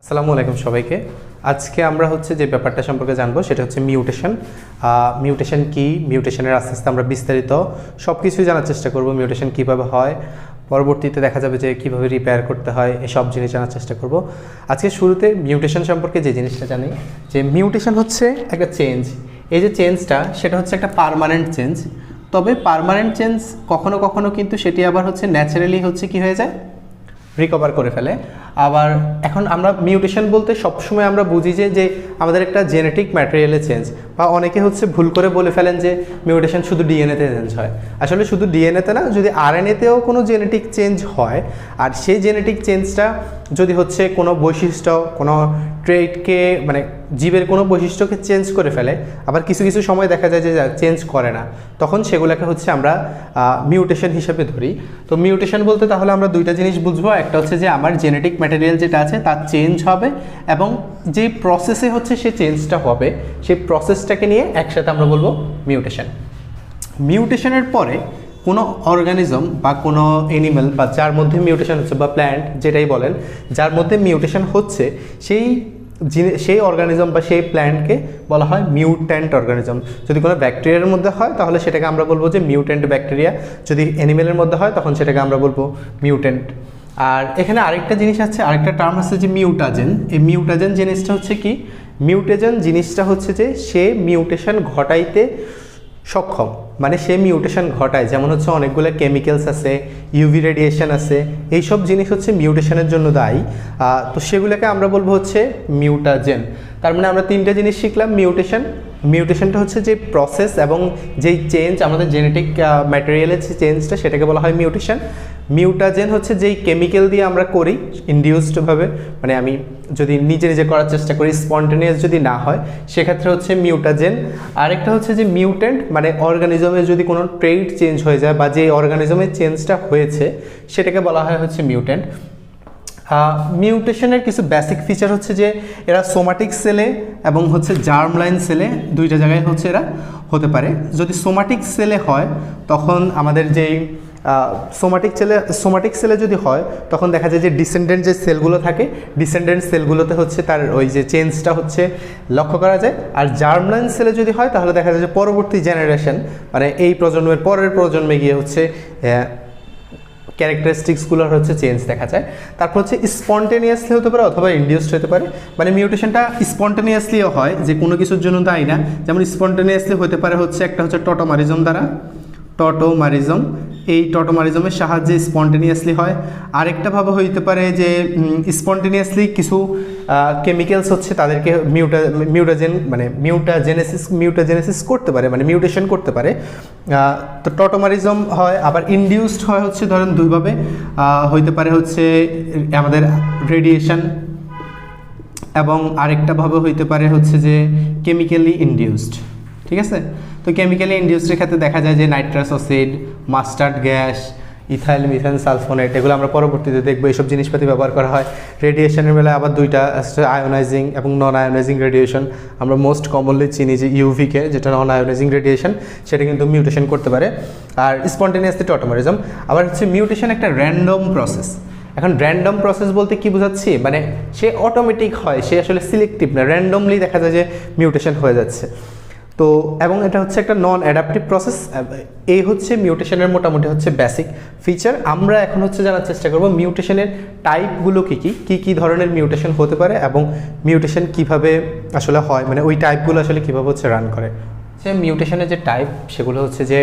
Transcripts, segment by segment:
আসসালামু আলাইকুম সবাইকে। আজকে আমরা যে ব্যাপারটা সম্পর্কে জানবো সেটা হচ্ছে মিউটেশন। মিউটেশন কি, মিউটেশনের আস্তে আস্তে আমরা বিস্তারিত সব কিছুই জানার চেষ্টা করব। মিউটেশন কিভাবে হয়, পরবর্তীতে দেখা যাবে যে কিভাবে রিপেয়ার করতে হয়, এসব জিনিস জানার চেষ্টা করব। আজকে শুরুতে মিউটেশন সম্পর্কে যে জিনিসটা জানি, যে মিউটেশন হচ্ছে একটা চেঞ্জ। এই যে চেঞ্জটা সেটা হচ্ছে একটা পার্মানেন্ট চেঞ্জ। তবে পার্মানেন্ট চেঞ্জ কখনো কখনো কিন্তু সেটি আবার ন্যাচারালি কি হয়ে যায়, রিকভার করে ফেলে। আবার এখন আমরা মিউটেশন বলতে সবসময় আমরা বুঝি যে আমাদের একটা জেনেটিক ম্যাটেরিয়ালে চেঞ্জ, বা অনেকে ভুল করে বলে ফেলেন যে মিউটেশন শুধু ডিএনএতে চেঞ্জ হয়। আসলে শুধু ডিএনএতে না, যদি আরএনএতেও কোনো জেনেটিক চেঞ্জ হয়, আর সেই জেনেটিক চেঞ্জটা যদি কোনো বৈশিষ্ট্য, কোনো ট্রেটকে, মানে জীবের কোনো বৈশিষ্ট্যকে চেঞ্জ করে ফেলে, আবার কিছু কিছু সময় দেখা যায় যে চেঞ্জ করে না, তখন সেগুলোকে আমরা মিউটেশন হিসেবে ধরি। তো মিউটেশন বলতে তাহলে আমরা দুইটা জিনিস বুঝবো। একটা যে আমার জেনেটিক ম্যাটেরিয়াল যেটা আছে তার চেঞ্জ হবে, এবং যে প্রসেসে সে চেঞ্জটা হবে সেই প্রসেসটাকে নিয়ে একসাথে আমরা বলবো মিউটেশন। মিউটেশনের পরে কোনো অর্গানিজম বা কোনো অ্যানিমেল, বা যার মধ্যে মিউটেশন হচ্ছে, বা প্ল্যান্ট যেটাই বলেন, যার মধ্যে মিউটেশন হচ্ছে, সেই অর্গানিজম বা সেই প্ল্যান্টকে বলা হয় মিউট্যান্ট অর্গানিজম। যদি কোনো ব্যাকটেরিয়ার মধ্যে হয় তাহলে সেটাকে আমরা বলবো যে মিউট্যান্ট ব্যাকটেরিয়া। যদি অ্যানিমেলের মধ্যে হয় তখন সেটাকে আমরা বলবো মিউট্যান্ট। আর এখানে আরেকটা জিনিস আছে, আরেকটা টার্ম আছে যে মিউটাজেন। এই মিউটাজেন জিনিসটা কি, মিউটেজেন জিনিসটা যে সে মিউটেশন ঘটাইতে সক্ষম, মানে সে মিউটেশন ঘটায়। যেমন অনেকগুলো কেমিক্যালস আছে, ইউভি রেডিয়েশন আছে, এইসব জিনিস মিউটেশনের জন্য দায়ী। তো সেগুলোকে আমরা বলবো মিউটাজেন। তার মানে আমরা তিনটা জিনিস শিখলাম। মিউটেশনটা যে প্রসেস এবং যেই চেঞ্জ আমাদের জেনেটিক ম্যাটেরিয়ালের যে চেঞ্জটা, সেটাকে বলা হয় মিউটেশন। মিউটাজেন যেই কেমিক্যাল দিয়ে আমরা করি ইনডিউসডভাবে, মানে আমি যদি নিজে নিজে করার চেষ্টা করি, স্পন্টেনিয়াস যদি না হয়, সেক্ষেত্রে মিউটাজেন। আরেকটা যে মিউট্যান্ট, মানে অর্গানিজমের যদি কোনো ট্রেট চেঞ্জ হয়ে যায়, বা যে অর্গানিজমের চেঞ্জটা হয়েছে সেটাকে বলা হয় মিউট্যান্ট। মিউটেশনের কিছু বেসিক ফিচার যে এরা সোমাটিক সেলে এবং জার্ম লাইন সেলে, দুইটা জায়গায় এরা হতে পারে। যদি সোমাটিক সেলে হয় তখন আমাদের যেই সোমাটিক সেলে যদি হয় তখন দেখা যায় যে ডিসেন্ডেন্ট যে সেলগুলো থাকে, ডিসেন্ডেন্ট সেলগুলোতে তার ওই যে চেঞ্জটা লক্ষ্য করা যায়। আর জার্মলাইন সেলে যদি হয় তাহলে দেখা যায় যে পরবর্তী জেনারেশন, মানে এই প্রজন্মের পরের প্রজন্মে গিয়ে ক্যারেক্টারিস্টিক্সগুলোর চেঞ্জ দেখা যায়। তারপর স্পন্টেনিয়াসলি হতে পারে অথবা ইনডিউসড হতে পারে। মানে মিউটেশনটা স্পন্টেনিয়াসলিও হয়, যে কোনো কিছুর জন্য দায়ী না। যেমন স্পন্টেনিয়াসলি হতে পারে একটা টটোমারিজম দ্বারা, টটোমারিজম। এই টটোমারিজমের সাহায্যে স্পন্টেনিয়াসলি হয়। আরেকটা ভাবে হইতে পারে যে স্পন্টেনিয়াসলি কিছু কেমিক্যালস তাদেরকে মিউটাজেন, মানে মিউটাজেনেসিস করতে পারে, মানে মিউটেশন করতে পারে। তো টটোমারিজম হয়। আবার ইনডিউসড হয় ধরেন দুইভাবে হইতে পারে, আমাদের রেডিয়েশন, এবং আরেকটা ভাবে হইতে পারে যে কেমিক্যালি ইনডিউসড। ঠিক আছে? তো কেমিক্যালি ইনডিউসডের ক্ষেত্রে দেখা যায় যে nitrous acid, mustard gas, ethyl methane sulphonate, এগুলো আমরা পরবর্তীতে দেখবো। এইসব জিনিসপাতি ব্যবহার করা হয়। রেডিয়েশনের বেলায় আবার দুইটা, আয়োনাইজিং এবং নন আয়োনাইজিং রেডিয়েশন। আমরা মোস্ট কমনলি চিনি যে ইউভিকে, যেটা নন আয়োনাইজিং রেডিয়েশন, সেটা কিন্তু মিউটেশন করতে পারে। আর স্পন্টেনিয়াসলি টটোমারিজম। আবার মিউটেশন একটা র্যান্ডম প্রসেস। এখন র্যান্ডম প্রসেস বলতে কি বোঝাচ্ছি, মানে সে অটোমেটিক হয়, সে আসলে সিলেক্টিভ না, র্যান্ডমলি দেখা যায় যে মিউটেশন হয়ে যাচ্ছে। তো এবং এটা একটা নন অ্যাডাপটিভ প্রসেস। এই মিউটেশনের মোটামুটি বেসিক ফিচার। আমরা এখন জানার চেষ্টা করব মিউটেশনের টাইপগুলো কী ধরনের মিউটেশন হতে পারে, এবং মিউটেশন কিভাবে আসলে হয়, মানে ওই টাইপগুলো আসলে কীভাবে রান করে। মিউটেশনের যে টাইপ, সেগুলো যে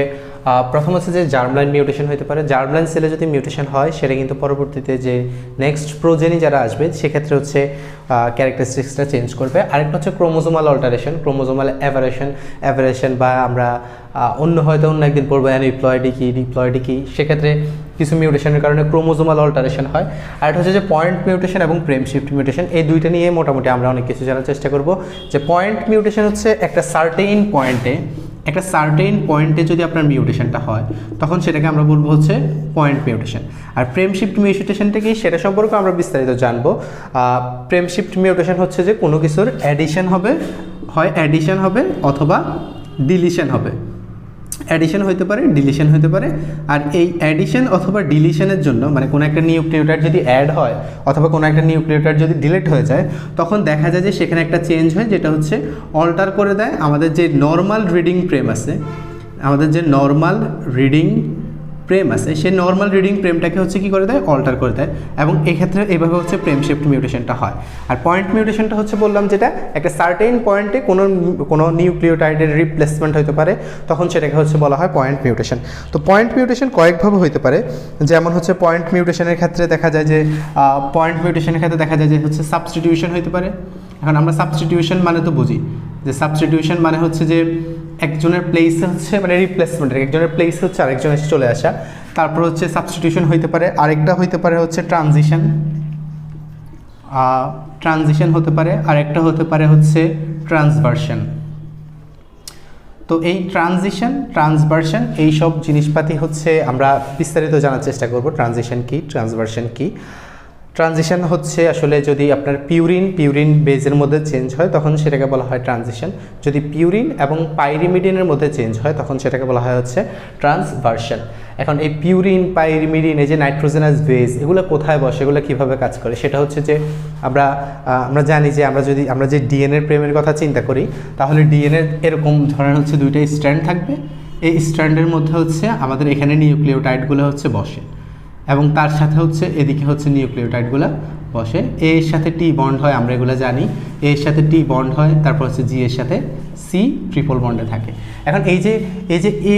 প্রথম যে জার্মলাইন মিউটেশন হতে পারে। জার্মলাইন সেলে যদি মিউটেশন হয়, সেটা কিন্তু পরবর্তীতে যে নেক্সট প্রোজেনি যারা আসবে সেক্ষেত্রে ক্যারেক্টারিস্টিক্সটা চেঞ্জ করবে। আরেকটা ক্রোমোজোমাল অল্টারেশন, ক্রোমোজোমাল অ্যাভারেশন, বা আমরা অন্য একদিন পড়বো ডিপ্লয়েডি কি। সেক্ষেত্রে কিছু মিউটেশনের কারণে ক্রোমোজোমাল অল্টারেশন হয়। আর এটা যে পয়েন্ট মিউটেশন এবং ফ্রেম শিফট মিউটেশন, এই দুইটা নিয়ে মোটামুটি আমরা অনেক কিছু জানার চেষ্টা করব। যে পয়েন্ট মিউটেশন একটা সার্টেইন পয়েন্টে যদি আপনার মিউটেশনটা হয়, তখন সেটাকে আমরা বলবো পয়েন্ট মিউটেশন। আর ফ্রেম শিফট মিউটেশনটা কি, সেটা সম্পর্কে আমরা বিস্তারিত জানবো। ফ্রেম শিফট মিউটেশন যে কোনো কিছুর অ্যাডিশন হবে, হয় অ্যাডিশন হবে অথবা ডিলিশন হবে। অ্যাডিশন হতে পারে, ডিলিশন হতে পারে। আর এই অ্যাডিশন অথবা ডিলিশনের জন্য মানে কোনো একটা নিউক্লিওটাইড যদি অ্যাড হয় অথবা কোনো একটা নিউক্লিওটাইড যদি ডিলিট হয়ে যায়, তখন দেখা যায় যে সেখানে একটা চেঞ্জ হয়, যেটা হচ্ছে অল্টার করে দেয় আমাদের যে নর্মাল রিডিং ফ্রেম আছে, আমাদের যে নর্মাল রিডিং ফ্রেম আছে সেই নর্মাল রিডিং ফ্রেমটাকে হচ্ছে কী করে দেয়, অল্টার করে দেয়। এবং এক্ষেত্রে এইভাবে হচ্ছে ফ্রেম শিফট মিউটেশনটা হয়। আর পয়েন্ট মিউটেশনটা হচ্ছে বললাম যেটা একটা সার্টেন পয়েন্টে কোনো নিউক্লিওটাইডের রিপ্লেসমেন্ট হতে পারে, তখন সেটাকে হচ্ছে বলা হয় পয়েন্ট মিউটেশন। তো পয়েন্ট মিউটেশন কয়েকভাবে হতে পারে, যেমন হচ্ছে পয়েন্ট মিউটেশনের ক্ষেত্রে দেখা যায় যে হচ্ছে সাবস্টিটিউশন হতে পারে। এখন আমরা সাবস্টিটিউশন মানে তো বুঝি যে সাবস্টিটিউশন মানে হচ্ছে যে একজনের প্লেসে হচ্ছে মানে রিপ্লেসমেন্টের একজনের প্লেসে হচ্ছে আরেকজন এসে চলে আসা, তারপর হচ্ছে সাবস্টিটিউশন হইতে পারে। আরেকটা হইতে পারে হচ্ছে ট্রানজিশন হতে পারে, আরেকটা হতে পারে হচ্ছে ট্রান্সভার্সন। তো এই ট্রান্সভার্সন এইসব জিনিসপাতি হচ্ছে আমরা বিস্তারিত জানার চেষ্টা করব। ট্রানজিশন কি, ট্রান্সভার্সন কি। ট্রানজিশন হচ্ছে আসলে যদি আপনার পিউরিন বেজের মধ্যে চেঞ্জ হয় তখন সেটাকে বলা হয় ট্রানজিশন। যদি পিউরিন এবং পাইরিমিডিনের মধ্যে চেঞ্জ হয় তখন সেটাকে বলা হয় হচ্ছে ট্রান্সভার্সন। এখন এই পিউরিন, পাইরিমিডিন, এই যে নাইট্রোজেনাস বেজ, এগুলো কোথায় বসে, এগুলো কীভাবে কাজ করে, সেটা হচ্ছে যে আমরা জানি যে আমরা যে ডিএনএর প্রেমের কথা চিন্তা করি, তাহলে ডিএনএর এরকম ধরনের হচ্ছে দুইটা স্ট্র্যান্ড থাকবে। এই স্ট্র্যান্ডের মধ্যে হচ্ছে আমাদের এখানে নিউক্লিওটাইডগুলো হচ্ছে বসে, এবং তার সাথে হচ্ছে এদিকে হচ্ছে নিউক্লিওটাইডগুলো বসে। এ এর সাথে টি বন্ড হয়, আমরা এগুলো জানি। এ এর সাথে টি বন্ড হয়, তারপর হচ্ছে জি এর সাথে সি ট্রিপল বন্ডে থাকে। এখন এই যে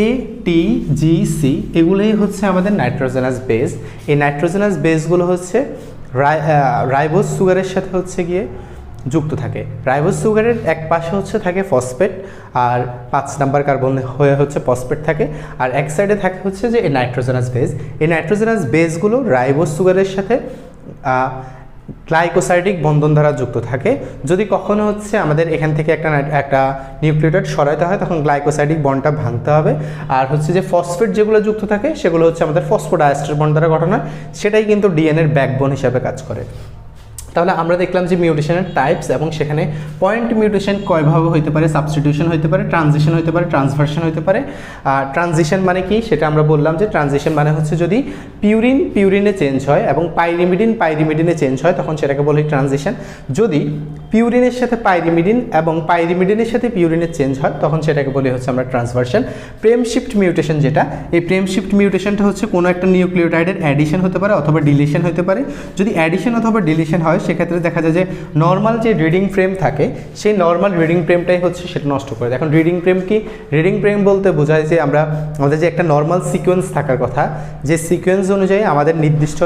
এ টি জি সি এগুলোই হচ্ছে আমাদের নাইট্রোজেনাস বেস। এই নাইট্রোজেনাস বেসগুলো হচ্ছে রাইবোজ সুগারের সাথে হচ্ছে গিয়ে যুক্ত থাকে। রাইবোজ সুগারের এক পাশে হচ্ছে থাকে ফসফেট, আর 5 নাম্বার কার্বন হয়ে হচ্ছে ফসফেট থাকে, আর এক সাইডে থাকে হচ্ছে যে এই নাইট্রোজেনাস বেস। এই নাইট্রোজেনাস বেসগুলো রাইবোজ সুগারের সাথে গ্লাইকোসাইডিক বন্ধন দ্বারা যুক্ত থাকে। যদি কখনো হচ্ছে আমাদের এখান থেকে একটা নিউক্লিওটাইড সরাইতে হয় তখন গ্লাইকোসাইডিক বন্ডটা ভাঙতে হবে। আর হচ্ছে যে ফসফেট যেগুলো যুক্ত থাকে সেগুলো হচ্ছে আমাদের ফসফোডাইএস্টার বন্ড দ্বারা গঠন হয়, সেটাই কিন্তু ডিএনএর ব্যাকবোন হিসাবে কাজ করে। তাহলে আমরা দেখলাম যে মিউটেশনের টাইপস, এবং সেখানে পয়েন্ট মিউটেশন কয়ভাবে হইতে পারে, সাবস্টিটিউশন হইতে পারে, ট্রানজিশন হইতে পারে, ট্রান্সভার্সন হইতে পারে। ট্রানজিশন মানে কি সেটা আমরা বললাম যে ট্রানজিশন মানে হচ্ছে যদি পিউরিনে চেঞ্জ হয় এবং পাইরিমিডিনে চেঞ্জ হয় তখন সেটাকে বলি ট্রানজিশন। যদি পিউরিনের সাথে পাইরিমিডিন এবং পাইরিমিডিনের সাথে পিউরিনের চেঞ্জ হয় তখন সেটাকে বলি হচ্ছে আমরা ট্রান্সভার্সন। ফ্রেম শিফট মিউটেশন যেটা, এই ফ্রেম শিফট মিউটেশনটা হচ্ছে কোনো একটা নিউক্লিওটাইডের অ্যাডিশন হতে পারে অথবা ডিলিশন হতে পারে। যদি অ্যাডিশন অথবা ডিলিশন হয় সেক্ষেত্রে দেখা যায় যে নর্মাল যে রিডিং ফ্রেম থাকে সেই নর্মাল রিডিং ফ্রেমটাই হচ্ছে সেটা নষ্ট করে দেয়। এখন রিডিং ফ্রেম কি, রিডিং ফ্রেম বলতে বোঝায় যে আমাদের যে একটা নর্মাল সিকোয়েন্স থাকার কথা, যে সিকোয়েন্স অনুযায়ী আমাদের নির্দিষ্ট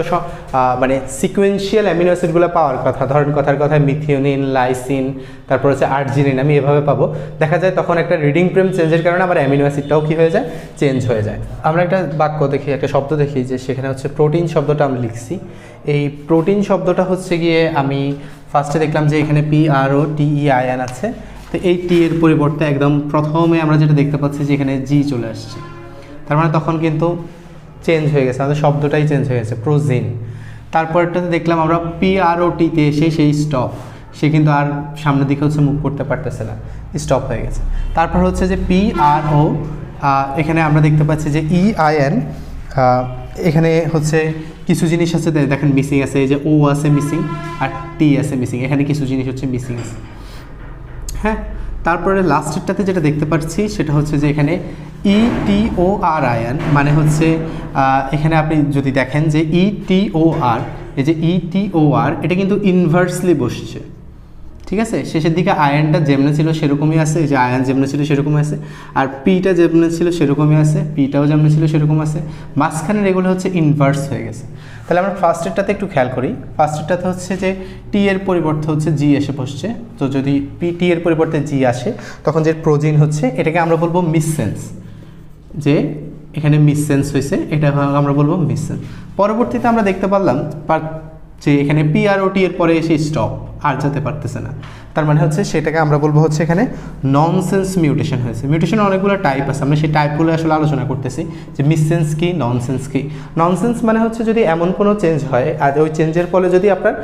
মানে সিকোয়েন্সিয়াল অ্যামিনো অ্যাসিডগুলো পাওয়ার কথা, ধরেন কথার কথায় মিথিওনিন, লাইসিন, তারপর হচ্ছে আর্জিনিন, আমি এভাবে পাবো। দেখা যায় তখন একটা রিডিং ফ্রেম চেঞ্জের কারণে আমার অ্যামিনো অ্যাসিডটাও কী হয়ে যায়, চেঞ্জ হয়ে যায়। আমরা একটা বাক্য দেখি, একটা শব্দ দেখি যে সেখানে হচ্ছে প্রোটিন শব্দটা আমি লিখছি। এই প্রোটিন শব্দটা হচ্ছে গিয়ে আমি ফার্স্টে দেখলাম যে এখানে PROTEIN আছে, তো এই টি এর পরিবর্তে একদম প্রথমে আমরা যেটা দেখতে পাচ্ছি যে এখানে জি চলে আসছে, তার মানে তখন কিন্তু চেঞ্জ হয়ে গেছে, আমাদের শব্দটাই চেঞ্জ হয়ে গেছে, প্রোজিন। তারপরটাতে দেখলাম আমরা PROTতে এসে সেই স্টপ, সে কিন্তু আর সামনের দিকে হচ্ছে মুভ করতে পারতেছে না, স্টপ হয়ে গেছে। তারপর হচ্ছে যে PRO, এখানে আমরা দেখতে পাচ্ছি যে EIN, এখানে হচ্ছে কিছু জিনিস আছে দেখেন মিসিং আছে, এই যে ও আছে মিসিং আর টি আছে মিসিং, এখানে কিছু জিনিস হচ্ছে মিসিং আছে। হ্যাঁ, তারপরে লাস্টেরটাতে যেটা দেখতে পাচ্ছি সেটা হচ্ছে যে এখানে ETORIN, মানে হচ্ছে এখানে আপনি যদি দেখেন যে ETOR, এই যে ETOR এটা কিন্তু ইনভার্সলি বসছে, ঠিক আছে। শেষের দিকে আয়নটা যেমনে ছিল সেরকমই আছে, এই যে আয়ন যেমনে ছিল সেরকমই আছে, আর পিটা যেমনে ছিল সেরকমই আছে, পিটাও যেমনে ছিল সেরকম আছে, মাঝখানের এগুলো হচ্ছে ইনভার্স হয়ে গেছে। তাহলে আমরা ফার্স্টেরটাতে একটু খেয়াল করি। ফার্স্টেরটাতে হচ্ছে যে টি এর পরিবর্তে হচ্ছে জি এসে বসছে, তো যদি টি এর পরিবর্তে জি আসে তখন যে প্রোজিন হচ্ছে এটাকে আমরা বলবো মিসসেন্স, যে এখানে মিসসেন্স হয়েছে, এটা আমরা বলবো মিসসেন্স। পরবর্তীতে আমরা দেখতে পারলাম যে এখানে PROT এর পরে এসে স্টপ, আর যেতে পারতেছে না। তার মানে হচ্ছে সেটাকে আমরা বলবো হচ্ছে এখানে ননসেন্স মিউটেশন হয়েছে। মিউটেশনের অনেকগুলো টাইপ আছে, আমরা সেই টাইপগুলো আসলে আলোচনা করতেছি যে মিসসেন্স কি, ননসেন্স কি। ননসেন্স মানে হচ্ছে যদি এমন কোনো চেঞ্জ হয় আর ওই চেঞ্জের ফলে যদি আপনার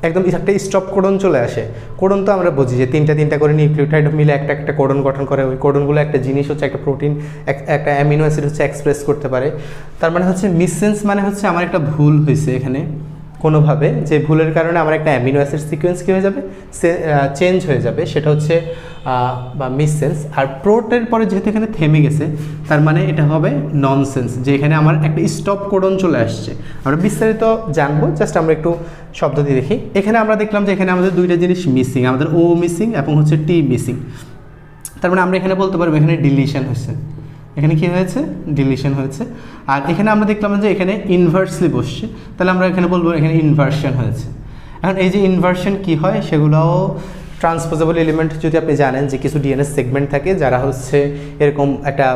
একদম একটা স্টপ কোডন চলে আসে। কোডন তো আমরা বুঝি যে তিনটা করে নিউক্লিওটাইড মিলে একটা কোডন গঠন করে, ওই কোডনগুলো একটা জিনিস হচ্ছে একটা প্রোটিন একটা অ্যামিনো অ্যাসিড হচ্ছে এক্সপ্রেস করতে পারে। তার মানে হচ্ছে মিসসেন্স মানে হচ্ছে আমার একটা ভুল হয়েছে এখানে কোনোভাবে, যে ভুলের কারণে আমার একটা অ্যামিনো অ্যাসিড সিকোয়েন্স কী হয়ে যাবে, চেঞ্জ হয়ে যাবে, সেটা হচ্ছে বা মিসসেন্স। আর প্রোটের পরে যেহেতু এখানে থেমে গেছে তার মানে এটা হবে ননসেন্স, যে এখানে আমার একটা স্টপ কোডন চলে আসছে। আমরা বিস্তারিত জানবো, জাস্ট আমরা একটু শব্দ দিয়ে দেখি। এখানে আমরা দেখলাম যে এখানে আমাদের দুইটা জিনিস মিসিং, আমাদের ও মিসিং এবং হচ্ছে টি মিসিং। তার মানে আমরা এখানে বলতে পারবো এখানে ডিলিশন হয়েছে। এখানে কি হয়েছে, ডিলিশন হয়েছে। আর এখানে আমরা দেখলাম যে এখানে ইনভার্সলি বসছে, তাহলে আমরা এখানে বলবো এখানে ইনভার্সন হয়েছে। এখন এই যে ইনভার্সন কি হয় সেগুলোও ট্রান্সপোজেবল এলিমেন্ট যদি আপনি জানেন যে কিছু ডিএনএ সেগমেন্ট থাকে যারা হচ্ছে এরকম একটা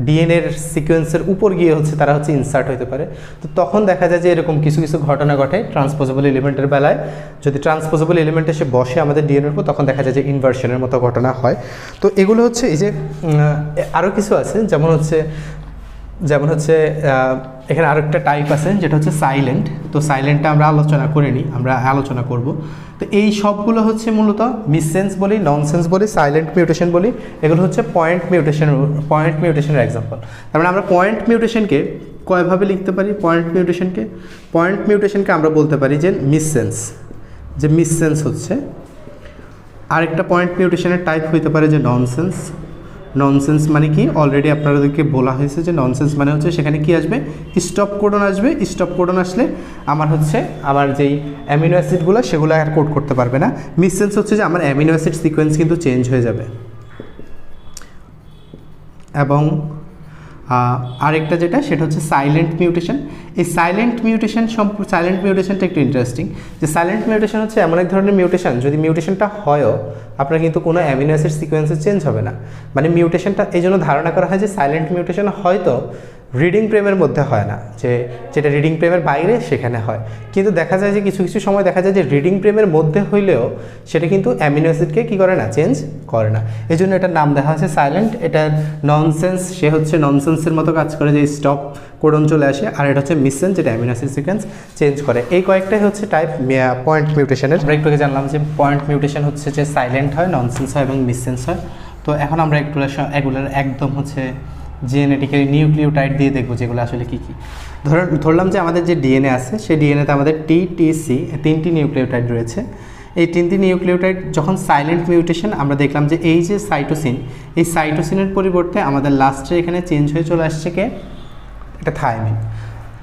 ডিএনএর সিকোয়েন্সের উপর গিয়ে হচ্ছে তারা হচ্ছে ইনসার্ট হতে পারে। তো তখন দেখা যায় যে এরকম কিছু কিছু ঘটনা ঘটে ট্রান্সপোজেবল এলিমেন্টের বেলায়। যদি ট্রান্সপোজেবল এলিমেন্ট এসে বসে আমাদের ডিএনএর উপর তখন দেখা যায় যে ইনভার্সনের মতো ঘটনা হয়। তো এগুলো হচ্ছে এই যে আরও কিছু আছে, যেমন হচ্ছে এখানে আরও একটা টাইপ আছে যেটা হচ্ছে সাইলেন্ট। তো সাইলেন্টটা আমরা আলোচনা করে নিই, আমরা আলোচনা করব। তো এই সবগুলো হচ্ছে মূলত মিসসেন্স বলি, ননসেন্স বলি, সাইলেন্ট মিউটেশন বলি, এগুলো হচ্ছে পয়েন্ট মিউটেশনের এক্সাম্পল। তার মানে আমরা পয়েন্ট মিউটেশনকে কয়ভাবে লিখতে পারি? পয়েন্ট মিউটেশনকে আমরা বলতে পারি যে মিসসেন্স হচ্ছে। আরেকটা পয়েন্ট মিউটেশনের টাইপ হইতে পারে যে ননসেন্স। ননসেন্স মানে কি অলরেডি আপনাদেরকে বলা হয়েছে যে ননসেন্স মানে হচ্ছে সেখানে কি আসবে, স্টপ কোডন আসবে। স্টপ কোডন আসলে আমার যেই অ্যামিনো অ্যাসিডগুলো সেগুলো আর কোড করতে পারবে না। মিসসেন্স হচ্ছে যে আমার অ্যামিনো অ্যাসিড সিকোয়েন্স কিন্তু চেঞ্জ হয়ে যাবে। এবং আরেকটা যেটা সেটা হচ্ছে সাইলেন্ট মিউটেশন। এই সাইলেন্ট মিউটেশনটা একটু ইন্টারেস্টিং, যে সাইলেন্ট মিউটেশন হচ্ছে এমন এক ধরনের মিউটেশন যদি মিউটেশনটা হয়ও আপনার কিন্তু কোনো অ্যামিনো অ্যাসিড সিকোয়েন্সে চেঞ্জ হবে না। মানে মিউটেশনটা এই জন্য ধারণা করা হয় যে সাইলেন্ট মিউটেশন হয়তো রিডিং ফ্রেমের মধ্যে হয় না, যেটা রিডিং ফ্রেমের বাইরে সেখানে হয়। কিন্তু দেখা যায় যে কিছু কিছু সময় দেখা যায় যে রিডিং ফ্রেমের মধ্যে হইলেও সেটা কিন্তু অ্যামিনো অ্যাসিডকে কী করে না, চেঞ্জ করে না। এই জন্য এটার নাম দেখা হচ্ছে সাইলেন্ট। এটার ননসেন্স, সে হচ্ছে ননসেন্সের মতো কাজ করে, যে স্টপ কোডন চলে আসে। আর এটা হচ্ছে মিসসেন্স, যেটা অ্যামিনো অ্যাসিড সিকোয়েন্স চেঞ্জ করে। এই কয়েকটাই হচ্ছে টাইপ পয়েন্ট মিউটেশনের। আমরা একটু জানলাম যে পয়েন্ট মিউটেশন হচ্ছে যে সাইলেন্ট হয়, ননসেন্স হয় এবং মিসসেন্স হয়। তো এখন আমরা এগুলোর একদম হচ্ছে জেনেটিক্যালি নিউক্লিওটাইড দিয়ে দেখবো যেগুলো আসলে কী কী। ধরলাম যে আমাদের যে ডিএনএ আছে সেই ডিএনএতে আমাদের টি-টি-সি 3টি নিউক্লিওটাইড রয়েছে। এই 3টি নিউক্লিওটাইড যখন সাইলেন্ট মিউটেশন, আমরা দেখলাম যে এই যে সাইটোসিন, এই সাইটোসিনের পরিবর্তে আমাদের লাস্টে এখানে চেঞ্জ হয়ে চলে আসছে এটা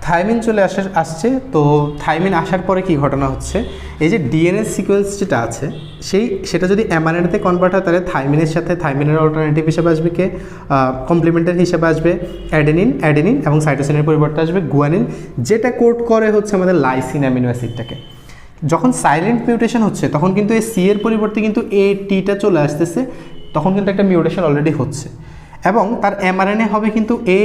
থাইমিন চলে আসছে। তো থাইমিন আসার পরে কি ঘটনা হচ্ছে, এই যে ডিএনএ সিকোয়েন্স যেটা আছে সেটা যদি অ্যামাইনোতে কনভার্ট হয় তাহলে থাইমিনের সাথে থাইমিনের অল্টারনেটিভ হিসেবে আসবে কমপ্লিমেন্টারি হিসেবে আসবে অ্যাডেনিন এবং সাইটোসিনের পরিবর্তে আসবে গুয়ানিন, যেটা কোড করে হচ্ছে আমাদের লাইসিন অ্যামিনো অ্যাসিডটাকে। যখন সাইলেন্ট মিউটেশন হচ্ছে তখন কিন্তু এই সি এর পরিবর্তে কিন্তু টিটা চলে আসতেছে, তখন কিন্তু একটা মিউটেশন অলরেডি হচ্ছে এবং তার এমআরএনএ হবে কিন্তু এ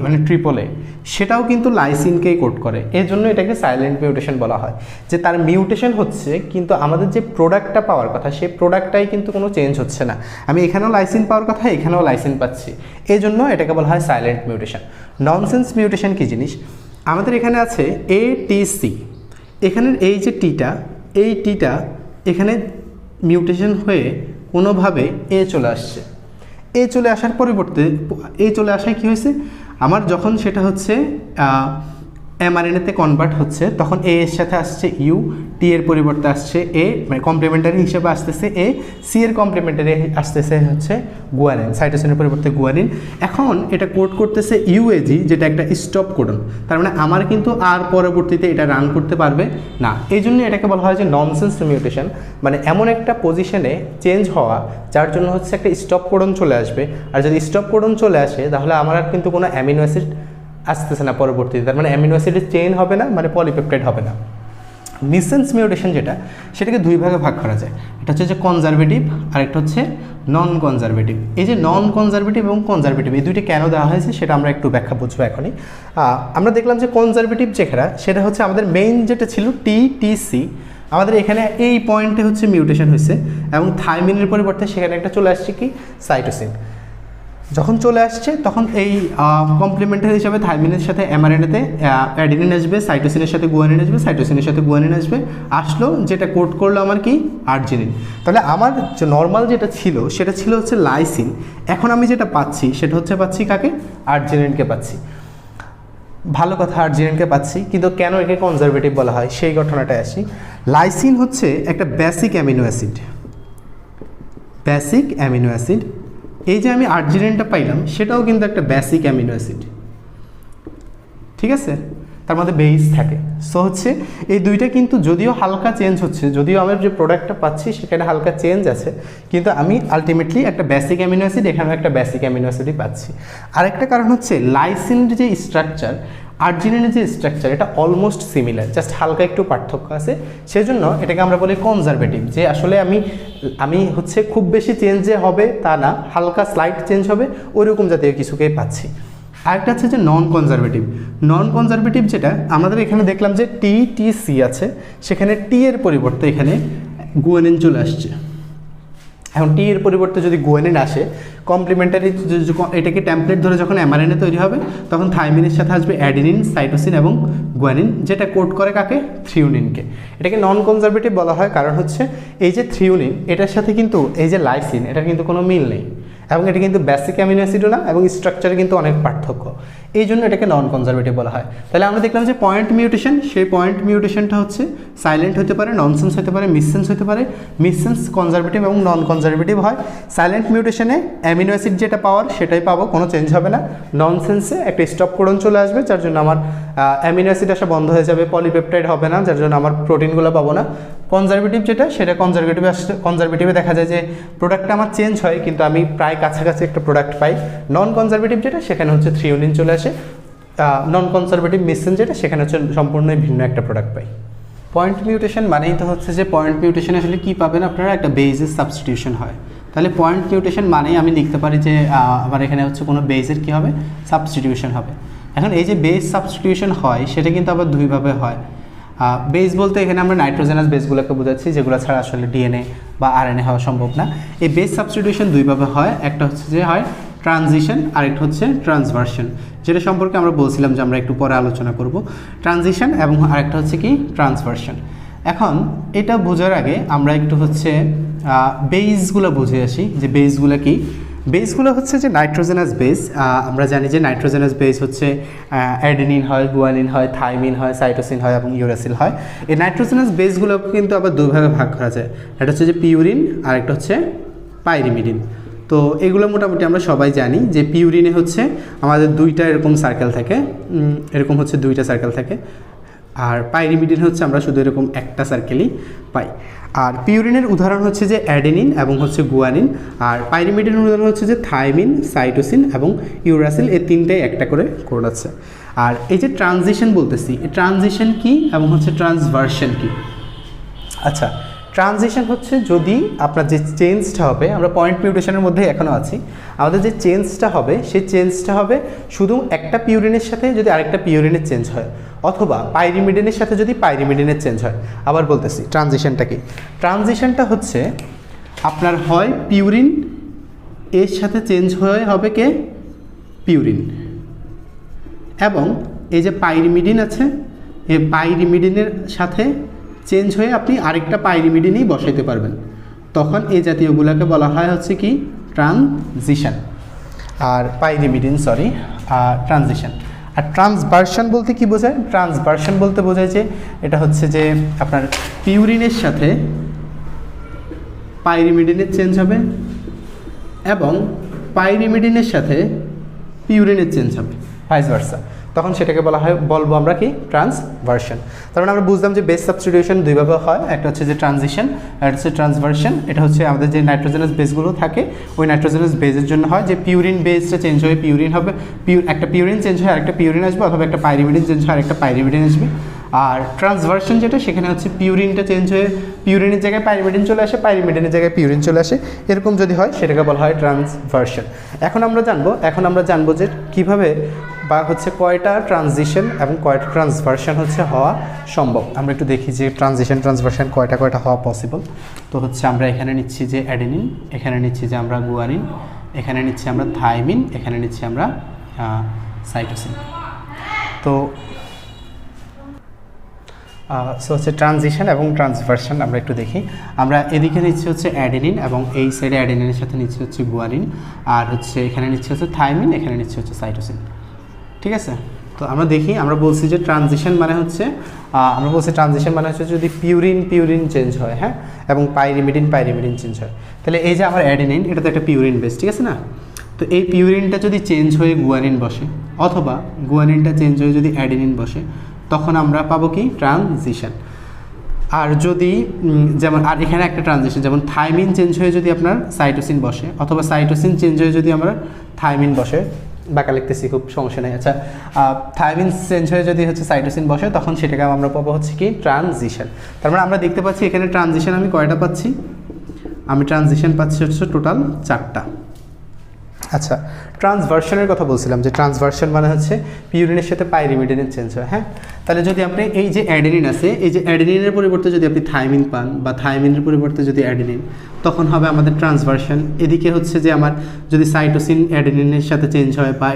মানে ট্রিপল-এ, সেটাও কিন্তু লাইসিনকেই কোড করে। এর জন্য এটাকে সাইলেন্ট মিউটেশন বলা হয়, যে তার মিউটেশন হচ্ছে কিন্তু আমাদের যে প্রোডাক্টটা পাওয়ার কথা সেই প্রোডাক্টটাই কিন্তু কোনো চেঞ্জ হচ্ছে না। আমি এখানেও লাইসিন পাওয়ার কথা, এখানেও লাইসিন পাচ্ছি, এই জন্য এটাকে বলা হয় সাইলেন্ট মিউটেশন। ননসেন্স মিউটেশন কী জিনিস, আমাদের এখানে আছে ATC, এখানের এই যে এই টিটা এখানে মিউটেশন হয়ে কোনোভাবে চলে আসছে। চলে আসার পরিবর্তে চলে আসায় কী হয়েছে, আমার যখন সেটা হচ্ছে এমআরএনএতে কনভার্ট হচ্ছে তখন এর সাথে আসছে ইউ, টি এর পরিবর্তে আসছে মানে কমপ্লিমেন্টারি হিসেবে আসতেছে সি এর কমপ্লিমেন্টারি আসতেছে হচ্ছে গুয়ানিন, সাইটোসিনের পরিবর্তে গুয়ানিন। এখন এটা কোড করতেছে ইউএজি, যেটা একটা স্টপ কোডন। তার মানে আমার কিন্তু আর পরবর্তীতে এটা রান করতে পারবে না। এই জন্য এটাকে বলা হয় যে ননসেন্স মিউটেশন, মানে এমন একটা পজিশনে চেঞ্জ হওয়া যার জন্য হচ্ছে একটা স্টপ কোডন চলে আসবে। আর যদি স্টপ কোডন চলে আসে তাহলে আমার আর কিন্তু কোনো অ্যামিনো অ্যাসিড আসতেছে না পরবর্তীতে, তার মানে অ্যামিনো অ্যাসিডের চেইন হবে না, মানে পলিপেপটাইড হবে না। মিসসেন্স মিউটেশন সেটাকে দুই ভাগে ভাগ করা যায়, এটা হচ্ছে যে কনজারভেটিভ আর একটা হচ্ছে নন কনজারভেটিভ। এই যে নন কনজারভেটিভ এবং কনজারভেটিভ এই দুইটা কেন দেওয়া হয়েছে সেটা আমরা একটু ব্যাখ্যা বুঝবো এখনই। আমরা দেখলাম যে কনজারভেটিভ যেটা সেটা হচ্ছে আমাদের মেইন যেটা ছিল TTC, আমাদের এখানে এই পয়েন্টে হচ্ছে মিউটেশন হয়েছে এবং থাইমিনের পরিবর্তে সেখানে একটা চলে আসছে কি সাইটোসিন। যখন চলে আসছে তখন এই কমপ্লিমেন্টারি হিসাবে থাইমিনের সাথে এমআরএনএতে অ্যাডিনিন আসবে, সাইটোসিনের সাথে গুয়ানিন আসবে, সাইটোসিনের সাথে গুয়ানিন আসবে, আসলো যেটা কোড করলো আমার কি আর্জিনিন। তাহলে আমার যে নর্মাল যেটা ছিল সেটা ছিল হচ্ছে লাইসিন, এখন আমি যেটা পাচ্ছি সেটা হচ্ছে পাচ্ছি কাকে, আর্জিনিনকে পাচ্ছি। ভালো কথা, আর্জিনিনকে পাচ্ছি, কিন্তু কেন একে কনজারভেটিভ বলা হয় সেই ঘটনাটায় আসি। লাইসিন হচ্ছে একটা basic amino acid, basic amino acid. এই যে আমি আর্জিনিনটা পাইলাম সেটাও কিন্তু একটা বেসিক অ্যামিনো অ্যাসিড, ঠিক আছে, তার মধ্যে বেস থাকে। সো হচ্ছে এই দুইটা কিন্তু যদিও হালকা চেঞ্জ হচ্ছে, যদিও আমার যে প্রোডাক্টটা পাচ্ছি সেখানে হালকা চেঞ্জ আছে, কিন্তু আমি আলটিমেটলি একটা বেসিক অ্যামিনো অ্যাসিড, এখানেও একটা বেসিক অ্যামিনো অ্যাসিডই পাচ্ছি। আরেকটা কারণ হচ্ছে লাইসিনের যে স্ট্রাকচার, আর্জিনিনের যে স্ট্রাকচার, এটা অলমোস্ট সিমিলার, জাস্ট হালকা একটু পার্থক্য আছে। সেজন্য এটাকে আমরা বলি কনজারভেটিভ, যে আসলে আমি হচ্ছে খুব বেশি চেঞ্জ যে হবে তা না, হালকা স্লাইট চেঞ্জ হবে ওইরকম জাতীয় কিছুকেই পাচ্ছি। আরেকটা হচ্ছে যে নন কনজারভেটিভ। নন কনজারভেটিভ যেটা আমাদের এখানে দেখলাম যে টি আছে, সেখানে টি এর পরিবর্তে এখানে গুয়ানিন চলে আসছে। এখন টি এর পরিবর্তে যদি গুয়ানিন আসে, কমপ্লিমেন্টারি এটাকে টেমপ্লেট ধরে যখন এমআরএনএ তৈরি হবে তখন থাইমিনের সাথে আসবে অ্যাডিনিন, সাইটোসিন এবং গুয়ানিন, যেটা কোড করে কাকে, থ্রিওনিনকে। এটাকে নন কনজারভেটিভ বলা হয় কারণ হচ্ছে এই যে থ্রিওনিন এটার সাথে কিন্তু এই যে লাইসিন এটার কিন্তু কোনো মিল নেই, এবং এটা কিন্তু বেসিক অ্যামিনো অ্যাসিডও না, এবং স্ট্রাকচারে কিন্তু অনেক পার্থক্য, এই জন্য এটাকে নন কনজারভেটিভ বলা হয়। তাহলে আমরা দেখলাম যে পয়েন্ট মিউটেশন, সেই পয়েন্ট মিউটেশনটা হচ্ছে সাইলেন্ট হতে পারে, ননসেন্স হতে পারে, মিসসেন্স হতে পারে। মিসসেন্স কনজারভেটিভ এবং নন কনজারভেটিভ হয়। সাইলেন্ট মিউটেশনে অ্যামিনো অ্যাসিড যেটা পাওয়ার সেটাই পাবো, কোনো চেঞ্জ হবে না। ননসেন্সে একটা স্টপ কোডন চলে আসবে, যার জন্য আমার অ্যামিনো অ্যাসিড আসা বন্ধ হয়ে যাবে, পলিপেপটাইড হবে না, যার জন্য আমার প্রোটিনগুলো পাবো না। কনজারভেটিভ যেটা, সেটা কনজারভেটিভে দেখা যায় যে প্রোডাক্টটা আমার চেঞ্জ হয় কিন্তু আমি প্রায় কাছাকাছি একটা প্রোডাক্ট পাই। নন কনজারভেটিভ যেটা, সেখানে হচ্ছে থ্রিওনিন চলে আসে। নন কনজারভেটিভ মিসসেন্স যেটা, সেখানে হচ্ছে সম্পূর্ণই ভিন্ন একটা প্রোডাক্ট পাই। পয়েন্ট মিউটেশন মানেই তো হচ্ছে যে পয়েন্ট মিউটেশন আসলে কী পাবেন আপনারা, একটা বেজের সাবস্টিটিউশন হয়। তাহলে পয়েন্ট মিউটেশন মানেই আমি লিখতে পারি যে আমার এখানে হচ্ছে কোনো বেজের কী হবে, সাবস্টিটিউশন হবে। এখন এই যে বেজ সাবস্টিটিউশন হয় সেটা কিন্তু আবার দুইভাবে হয়। বেস বলতে এখানে আমরা নাইট্রোজেনাস বেসগুলোকে বোঝাচ্ছি, যেগুলো ছাড়া আসলে ডিএনএ বা আরএনএ হওয়া সম্ভব না। এই বেস সাবস্টিটিউশন দুইভাবে হয়, একটা হচ্ছে যে হয় ট্রানজিশন, আরেকটা হচ্ছে ট্রান্সভার্সন, যেটা সম্পর্কে আমরা বলছিলাম যে আমরা একটু পরে আলোচনা করব। ট্রানজিশন এবং আরেকটা হচ্ছে কি ট্রান্সভার্সন। এখন এটা বোঝার আগে আমরা একটু হচ্ছে বেসগুলো বুঝে আসি, যে বেসগুলো কি। বেসগুলো হচ্ছে যে নাইট্রোজেনাস বেস, আমরা জানি যে নাইট্রোজেনাস বেস হচ্ছে অ্যাডেনিন হয়, গুয়ানিন হয়, থাইমিন হয়, সাইটোসিন হয় এবং ইউরাসিল হয়। এই নাইট্রোজেনাস বেসগুলো কিন্তু আবার দুইভাবে ভাগ করা যায়, একটা হচ্ছে যে পিউরিন আর একটা হচ্ছে পাইরিমিডিন। তো এগুলো মোটামুটি আমরা সবাই জানি যে পিউরিনে হচ্ছে আমাদের দুইটা এরকম সার্কেল থাকে, এরকম হচ্ছে দুইটা সার্কেল থাকে, আর পাইরিমিডিন হচ্ছে আমরা শুধু এরকম একটা সার্কেলই পাই। আর পিউরিনের উদাহরণ হচ্ছে যে অ্যাডেনিন এবং হচ্ছে গুয়ানিন, আর পাইরিমিডিনের উদাহরণ হচ্ছে যে থাইমিন, সাইটোসিন এবং ইউরাসিল, এই তিনটাই একটা করে কোড আছে। আর এই যে ট্রানজিশন বলতেছি, এই ট্রানজিশন কি এবং হচ্ছে ট্রান্সভার্সন কি। আচ্ছা, ট্রানজিশন হচ্ছে যদি আপনার যে চেঞ্জটা হবে, আমরা পয়েন্ট মিউটেশনের মধ্যে এখনও আছি, আমাদের যে চেঞ্জটা হবে সেই চেঞ্জটা হবে শুধু একটা পিউরিনের সাথে যদি আরেকটা পিউরিনের চেঞ্জ হয়, অথবা পাইরিমিডিনের সাথে যদি পাইরিমিডিনের চেঞ্জ হয়। আবার বলতেছি ট্রানজিশনটা কি। ট্রানজিশনটা হচ্ছে আপনার হয় পিউরিন এর সাথে চেঞ্জ হয়ে হবে কে, পিউরিন, এবং এই যে পাইরিমিডিন আছে এই পাইরিমিডিনের সাথে চেঞ্জ হয়ে আপনি আরেকটা পাইরিমিডিনই বসাইতে পারবেন, তখন এই জাতীয়গুলোকে বলা হয় হচ্ছে কি ট্রানজিশন। আর পাইরিমিডিন ট্রানজিশন। আর ট্রান্সভার্সন বলতে কি বোঝায়, ট্রান্সভার্সন বলতে বোঝায় যে এটা হচ্ছে যে আপনার পিউরিনের সাথে পাইরিমিডিনের চেঞ্জ হবে এবং পাইরিমিডিনের সাথে পিউরিনের চেঞ্জ হবে, ভাইস ভার্সা, তখন সেটাকে বলবো আমরা কি ট্রান্সভার্সন। তার মানে আমরা বুঝলাম যে বেস সাবস্টিটিউশন দুইভাবে হয়, একটা হচ্ছে যে ট্রানজিশন আর হচ্ছে ট্রান্সভার্সন। এটা হচ্ছে আমাদের যে নাইট্রোজেনাস বেসগুলো থাকে ওই নাইট্রোজেনাস বেসের জন্য হয়, যে পিউরিন বেসটা চেঞ্জ হয়ে পিউরিন হবে, একটা পিউরিন চেঞ্জ হয়ে আরেকটা পিউরিন আসবে, অথবা একটা পাইরিমিডিন চেঞ্জ হয়ে আরেকটা পাইরিমিডিন আসবে। আর ট্রান্সভার্সন যেটা, সেখানে হচ্ছে পিউরিনটা চেঞ্জ হয়ে পিউরিনের জায়গায় পাইরিমিডিন চলে আসে, পাইরিমিডিনের জায়গায় পিউরিন চলে আসে, এরকম যদি হয় সেটাকে বলা হয় ট্রান্সভার্সন। এখন আমরা জানবো যে কিভাবে বা হচ্ছে কয়টা ট্রানজিশন এবং কয়টা ট্রান্সভার্সন হচ্ছে হওয়া সম্ভব। আমরা একটু দেখি যে ট্রানজিশন কয়টা হওয়া পসিবল। তো হচ্ছে আমরা এখানে নিচ্ছি যে অ্যাডেনিন, এখানে নিচ্ছি যে আমরা গুয়ানিন, এখানে নিচ্ছি আমরা থাইমিন, এখানে নিচ্ছি আমরা সাইটোসিন। তো হচ্ছে ট্রানজিশন এবং ট্রান্সভার্সন আমরা একটু দেখি। আমরা এদিকে নিচ্ছি হচ্ছে অ্যাডেনিন এবং এই সাইডে অ্যাডেনিনের সাথে নিচ্ছি হচ্ছে গুয়ানিন, আর হচ্ছে এখানে নিচ্ছি হচ্ছে থাইমিন, এখানে নিচ্ছি হচ্ছে সাইটোসিন। ঠিক আছে, তো আমরা দেখি, আমরা বলছি যে ট্রানজিশন মানে হচ্ছে যদি পিউরিন চেঞ্জ হয়, হ্যাঁ, এবং পাইরিমিডিন চেঞ্জ হয়, তাহলে এই যে আমার অ্যাডেনিন, এটা তো একটা পিউরিন বেস, ঠিক আছে না? তো এই পিউরিনটা যদি চেঞ্জ হয়ে গুয়ানিন বসে, অথবা গুয়ানিনটা চেঞ্জ হয়ে যদি অ্যাডেনিন বসে, তখন আমরা পাবো কি ট্রানজিশন। আর যদি যেমন আর এখানে একটা ট্রানজিশন, যেমন থাইমিন চেঞ্জ হয়ে যদি আপনার সাইটোসিন বসে, অথবা সাইটোসিন চেঞ্জ হয়ে যদি আমরা থাইমিন বসে, বাঁকা লিখতেছি খুব সমস্যা নেই, আচ্ছা, থাইমিন চেঞ্জ হয়ে যদি হচ্ছে সাইটোসিন বসে, তখন সেটাকে আমরা পাবো হচ্ছে কি ট্রানজিশন। তার মানে আমরা দেখতে পাচ্ছি এখানে ট্রানজিশন আমি কয়টা পাচ্ছি, আমি ট্রানজিশন পাচ্ছি হচ্ছে টোটাল 4টা। আচ্ছা, ট্রান্সভার্সনের কথা বলছিলাম যে ট্রান্সভার্সন মানে হচ্ছে পিউরিনের সাথে পাইরিমিডিনের চেঞ্জ হয়, হ্যাঁ। তাহলে যদি আপনি এই যে অ্যাডেনিন আছে, এই যে অ্যাডেনিনের পরিবর্তে যদি আপনি থাইমিন পান, বা থাইমিনের পরিবর্তে যদি অ্যাডেনিন, তখন হবে আমাদের ট্রান্সভার্সন। এদিকে হচ্ছে যে আমার যদি সাইটোসিন অ্যাডেনিনের সাথে চেঞ্জ হয়, বা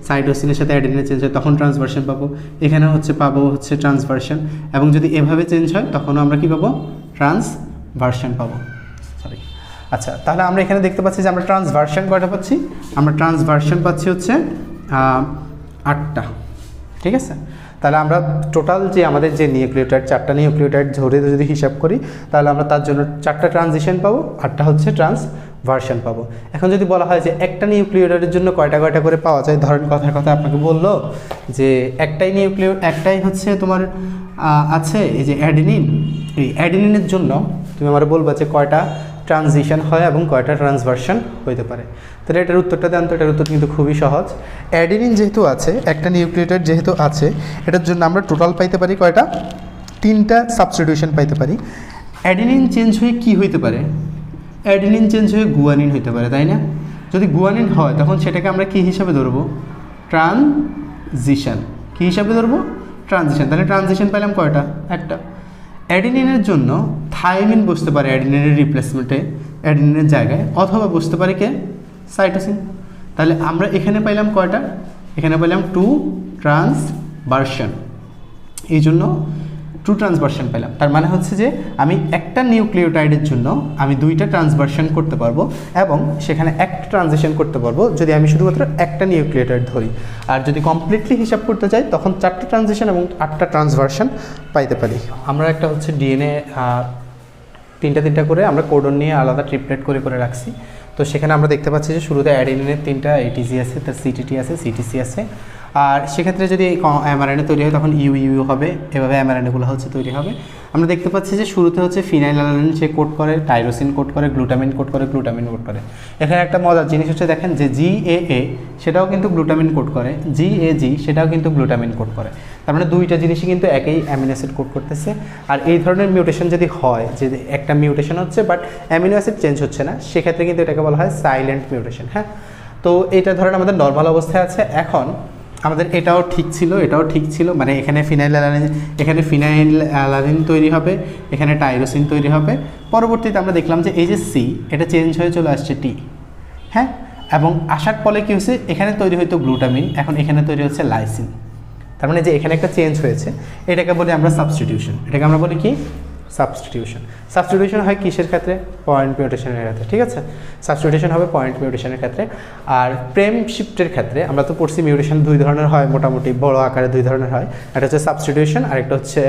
সাইটোসিনের সাথে অ্যাডেনিনের চেঞ্জ হয়, তখন ট্রান্সভার্সন পাবো। এখানে পাবো হচ্ছে ট্রান্সভার্সন, এবং যদি এভাবে চেঞ্জ হয়, তখনও আমরা কি পাবো, ট্রান্সভার্সন পাবো। সরি, আচ্ছা, তাহলে আমরা এখানে দেখতে পাচ্ছি যে আমরা ট্রান্সভার্সন কয়টা পাচ্ছি, আমরা ট্রান্সভার্সন পাচ্ছি হচ্ছে 8টা। ঠিক আছে, তাহলে আমরা টোটাল যে আমাদের যে নিউক্লিওটাইড, 4টা নিউক্লিওটাইড ধরে যদি হিসাব করি, তাহলে আমরা তার জন্য 4টা ট্রানজিশন পাবো, 8টা হচ্ছে ট্রান্সভার্সন পাবো। এখন যদি বলা হয় যে একটা নিউক্লিওটাইডের জন্য কয়টা করে পাওয়া যায়, ধরেন কথার কথা আপনাকে বললো যে একটাই হচ্ছে তোমার আছে এই যে অ্যাডেনিন, এই অ্যাডেনিনের জন্য তুমি আমার বলবা যে কয়টা ট্রানজিশন হয় এবং কয়টা ট্রান্সভার্সন হইতে পারে। তাহলে এটার উত্তরটা দেন তো। এটার উত্তর কিন্তু খুবই সহজ। অ্যাডেনিন যেহেতু আছে, একটা নিউক্লিওটাইড যেহেতু আছে, এটার জন্য আমরা টোটাল পাইতে পারি কয়টা, 3টা সাবস্টিটিউশন পাইতে পারি। অ্যাডেনিন চেঞ্জ হয়ে কি হইতে পারে, অ্যাডেনিন চেঞ্জ হয়ে গুয়ানিন হইতে পারে, তাই না? যদি গুয়ানিন হয়, তখন সেটাকে আমরা কি হিসাবে ধরবো, ট্রানজিশন। কি হিসাবে ধরবো, ট্রানজিশন। তাহলে ট্রানজিশন পেলাম কয়টা, একটা। অ্যাডেনিনের জন্য থাইমিন বসতে পারে অ্যাডেনিনের রিপ্লেসমেন্টে, অ্যাডেনিনের জায়গায়, অথবা বসতে পারে কে, সাইটোসিন। তাহলে আমরা এখানে পাইলাম কয়টা, এখানে পাইলাম 2 ট্রান্সভার্সন, এই জন্য 2 ট্রান্সভার্সন পেলাম। তার মানে হচ্ছে যে আমি একটা নিউক্লিওটাইডের জন্য আমি 2টা ট্রান্সভার্সন করতে পারবো, এবং সেখানে একটা ট্রানজিশন করতে পারবো যদি আমি শুধুমাত্র একটা নিউক্লিওটাইড ধরি। আর যদি কমপ্লিটলি হিসাব করতে চাই, তখন 4টা ট্রানজিশন এবং 8টা ট্রান্সভার্সন পাইতে পারি। আমরা একটা হচ্ছে ডিএনএ 3টা করে আমরা কোডন নিয়ে আলাদা ট্রিপলেট করে রাখছি। তো সেখানে আমরা দেখতে পাচ্ছি যে শুরুতে অ্যাডেনিনের 3টা এটিজি আছে, তার সিটিটি আছে, সিটিসি আছে। আর সেক্ষেত্রে যদি এমআরএনএ তৈরি হয়, তখন ইউ হবে, এভাবে এমআরএনএগুলো হচ্ছে তৈরি হবে। আমরা দেখতে পাচ্ছি যে শুরুতে হচ্ছে ফিনাইলঅ্যালানিন সে কোড করে, টাইরোসিন কোড করে, গ্লুটামিন কোড করে, গ্লুটামিন কোড করে। এখানে একটা মজার জিনিস হচ্ছে, দেখেন যে জিএএ সেটাও কিন্তু গ্লুটামিন কোড করে, জিএজি সেটাও কিন্তু গ্লুটামিন কোড করে। তার মানে 2টা জিনিসই কিন্তু একই অ্যামিনো অ্যাসিড কোড করতেছে। আর এই ধরনের মিউটেশন যদি হয়, যে একটা মিউটেশন হচ্ছে বাট অ্যামিনো অ্যাসিড চেঞ্জ হচ্ছে না, সেক্ষেত্রে কিন্তু এটাকে বলা হয় সাইলেন্ট মিউটেশন, হ্যাঁ। তো এটা ধরেন আমাদের নর্মাল অবস্থায় আছে। এখন আমাদের এটাও ঠিক ছিল, মানে এখানে ফিনাইলঅ্যালানিন তৈরি হবে, এখানে টাইরোসিন তৈরি হবে। পরবর্তীতে আমরা দেখলাম যে এই যে সি, এটা চেঞ্জ হয়ে চলে আসছে টি, হ্যাঁ। এবং আসার ফলে কী হচ্ছে, এখানে তৈরি হয়তো গ্লুটামিন, এখন এখানে তৈরি হচ্ছে লাইসিন। তার মানে যে এখানে একটা চেঞ্জ হয়েছে, এটাকে বলি আমরা সাবস্টিটিউশন। এটাকে আমরা বলি কি, সাবস্টিটিউশন হয় কিসের ক্ষেত্রে, পয়েন্ট মিউটেশনের ক্ষেত্রে, ঠিক আছে। সাবস্টিটিউশন হবে পয়েন্ট মিউটেশনের ক্ষেত্রে। আর প্রেম শিফটের ক্ষেত্রে আমরা তো পড়ছি মিউটেশন 2 ধরনের হয়, মোটামুটি বড় আকারে 2 ধরনের হয়। একটা হচ্ছে সাবস্টিটিউশন, আরেকটা হচ্ছে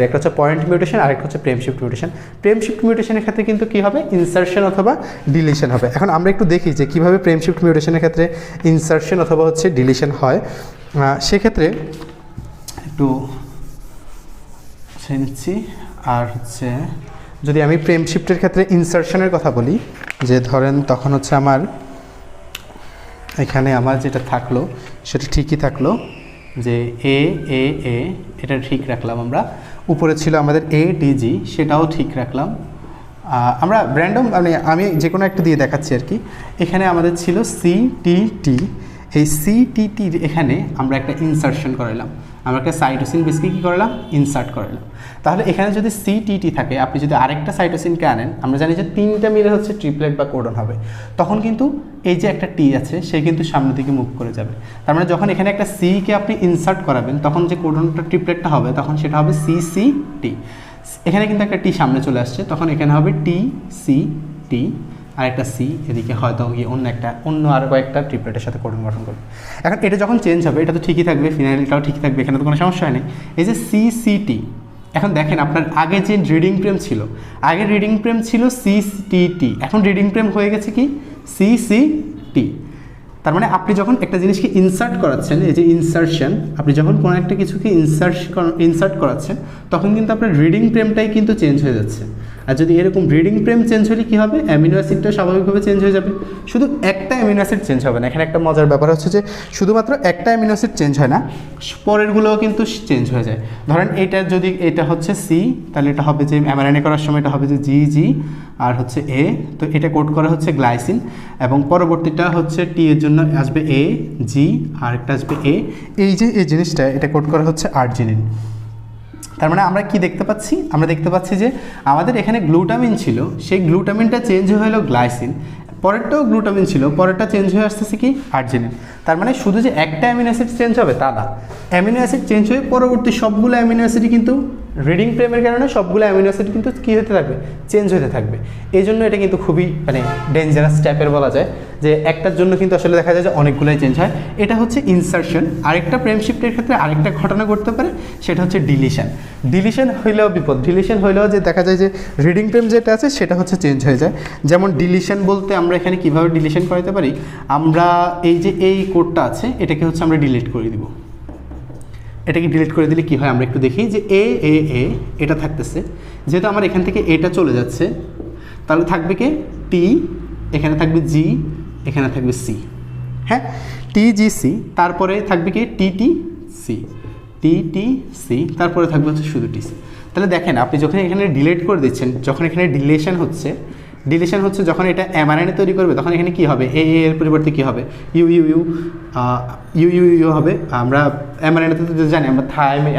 একটা হচ্ছে পয়েন্ট মিউটেশন, আরেকটা হচ্ছে প্রেম শিফট মিউটেশন। প্রেম শিফট মিউটেশনের ক্ষেত্রে কিন্তু কী হবে, ইনসারশন অথবা ডিলিশন হবে। এখন আমরা একটু দেখি যে কীভাবে প্রেম শিফট মিউটেশনের ক্ষেত্রে ইনসারশন অথবা হচ্ছে ডিলিশন হয়। সেক্ষেত্রে একটু নিচ্ছি। আর হচ্ছে যদি আমি প্রেম শিফটের ক্ষেত্রে ইনসারশনের কথা বলি, যে ধরেন তখন হচ্ছে আমার এখানে আমার যেটা থাকলো সেটা ঠিকই থাকলো, যে এ এটা ঠিক রাখলাম আমরা। উপরে ছিল আমাদের এডিজি, সেটাও ঠিক রাখলাম। আমরা র্যান্ডম, মানে আমি যে কোনো একটা দিয়ে দেখাচ্ছি আর কি। এখানে আমাদের ছিল সিটিটি, এই সিটিটির এখানে আমরা একটা ইনসার্শন করালাম, আমরা একটা সাইটোসিন বেসকে কী করালাম, ইনসার্ট করালাম। তাহলে এখানে যদি সিটিটি থাকে, আপনি যদি আরেকটা সাইটোসিনকে আনেন, আমরা জানি যে 3টা মিলে হচ্ছে ট্রিপলেট বা কোডন হবে, তখন কিন্তু এই যে একটা টি আছে সে কিন্তু সামনের দিকে মুভ করে যাবে। তার মানে যখন এখানে একটা সিকে আপনি ইনসার্ট করাবেন তখন যে কোডনটা ট্রিপলেটটা হবে তখন সেটা হবে সিসিটি। এখানে কিন্তু একটা টি সামনে চলে আসছে, তখন এখানে হবে টি সি টি, আর একটা সি এদিকে হয়তো গিয়ে অন্য আরও কয়েকটা ট্রিপলেটের সাথে কোডন গঠন করবে। এখন এটা যখন চেঞ্জ হবে এটা তো ঠিকই থাকবে, ফিনাইলটাও ঠিক থাকবে, এখানে তো কোনো সমস্যা নেই। এই যে সিসিটি, এখন দেখেন আপনার আগে যে রিডিং প্রেম ছিল, আগের রিডিং প্রেম ছিল সিটিটি, এখন রিডিং প্রেম হয়ে গেছে কি সিসিটি। তার মানে আপনি যখন একটা জিনিসকে ইনসার্ট করাচ্ছেন, এই যে ইনসার্শন, আপনি যখন কোনো একটা কিছুকে ইনসার্ট করাচ্ছেন তখন কিন্তু আপনার রিডিং প্রেমটাই কিন্তু চেঞ্জ হয়ে যাচ্ছে। আর যদি এরকম রিডিং প্রেম চেঞ্জ হলে কী হবে, অ্যামিনো অ্যাসিডটা স্বাভাবিকভাবে চেঞ্জ হয়ে যাবে। শুধু একটা অ্যামিনো অ্যাসিড চেঞ্জ হবে না, এখানে একটা মজার ব্যাপার হচ্ছে যে শুধুমাত্র একটা অ্যামিনো অ্যাসিড চেঞ্জ হয় না, পরেরগুলোও কিন্তু চেঞ্জ হয়ে যায়। ধরেন এটা যদি এটা হচ্ছে সি, তাহলে এটা হবে যে এমআরএনএ করার সময় এটা হবে যে জি আর হচ্ছে এ, তো এটা কোড করা হচ্ছে গ্লাইসিন, এবং পরবর্তীটা হচ্ছে টি এর জন্য আসবে এ জি, আর একটা আসবে এ, এই যে এই জিনিসটা এটা কোড করা হচ্ছে আর্জিনিন। তার মানে আমরা কি দেখতে পাচ্ছি, আমরা দেখতে পাচ্ছি যে আমাদের এখানে গ্লুটামিন ছিল, সেই গ্লুটামিনটা চেঞ্জ হয়ে হলো গ্লাইসিন, পরেরটাও গ্লুটামিন ছিল, পরেরটা চেঞ্জ হয়ে আসতেছে কি আর্জিনিন। তার মানে শুধু যে একটা অ্যামিনো অ্যাসিড চেঞ্জ হবে তা না, অ্যামিনো অ্যাসিড চেঞ্জ হয়ে পরবর্তী সবগুলো অ্যামিনো অ্যাসিডই কিন্তু রিডিং প্রেমের কারণে সবগুলো অ্যামিনো অ্যাসিড কিন্তু কী হতে থাকবে, চেঞ্জ হতে থাকবে। এই জন্য এটা কিন্তু খুবই মানে ডেঞ্জারাস টাইপের বলা যায়, যে একটার জন্য কিন্তু আসলে দেখা যায় যে অনেকগুলোই চেঞ্জ হয়। এটা হচ্ছে ইনসার্শন। আরেকটা প্রেম শিফটের ক্ষেত্রে আরেকটা ঘটনা ঘটতে পারে, সেটা হচ্ছে ডিলিশন। ডিলিশন হইলেও বিপদ, ডিলিশন হইলেও যে দেখা যায় যে রিডিং প্রেম যেটা আছে সেটা হচ্ছে চেঞ্জ হয়ে যায়। যেমন ডিলিশন বলতে আমরা এখানে কীভাবে ডিলিশন করাতে পারি, আমরা এই যে এই কোডটা আছে এটাকে হচ্ছে আমরা ডিলিট করে দিব। এটাকে ডিলিট করে দিলে কী হয় আমরা একটু দেখি, যে এ এ এ এটা থাকতেছে, যেহেতু আমার এখান থেকে এটা চলে যাচ্ছে তাহলে থাকবে কি টি, এখানে থাকবে জি, এখানে থাকবে সি, হ্যাঁ টি জি সি, তারপরে থাকবে কি টি টি সি, টি টি সি, তারপরে থাকবে হচ্ছে শুধু টি সি। তাহলে দেখেন আপনি যখন এখানে ডিলিট করে দিচ্ছেন, যখন এখানে ডিলেশন হচ্ছে যখন এটা এমআরএনএ তৈরি করবে তখন এখানে কী হবে, এর পরিবর্তে কী হবে, U U U U U U হবে। আমরা এমআরএনএতে তো জানি, আমরা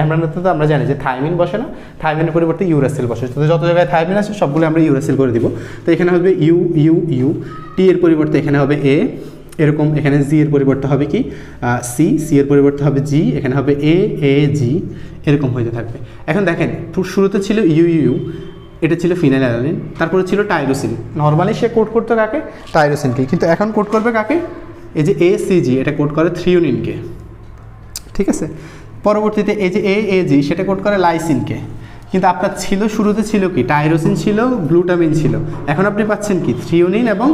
এমআরএনএতে তো আমরা জানি যে থাইমিন বসে না, থাইমিনের পরিবর্তে ইউরাসিল বসে, তো যত জায়গায় থাইমিন আছে সবগুলো আমরা ইউরাসিল করে দিব। তো এখানে হবে ইউ ইউ ইউ, টি এর পরিবর্তে এখানে হবে এ, এরকম এখানে জি এর পরিবর্তে হবে কি সি, সি এর পরিবর্তে হবে জি, এখানে হবে এ এ জি, এরকম হইতে থাকবে। এখন দেখেন শুরুতে ছিল ইউ ইউ, এটা ছিল ফিনাইলঅ্যালানিন, তারপরে ছিল টাইরোসিন। নর্মালি সে কোড করতো কাকে, টাইরোসিনকে, কিন্তু এখন কোড করবে কাকে, এই যে এ সি জি এটা কোড করে থ্রিওনিনকে, ঠিক আছে। পরবর্তীতে এই যে এ এ জি সেটা কোড করে লাইসিনকে, কিন্তু আপনার শুরুতে ছিল কি টাইরোসিন ছিল, গ্লুটামিন ছিল, এখন আপনি পাচ্ছেন কি থ্রিওনিন এবং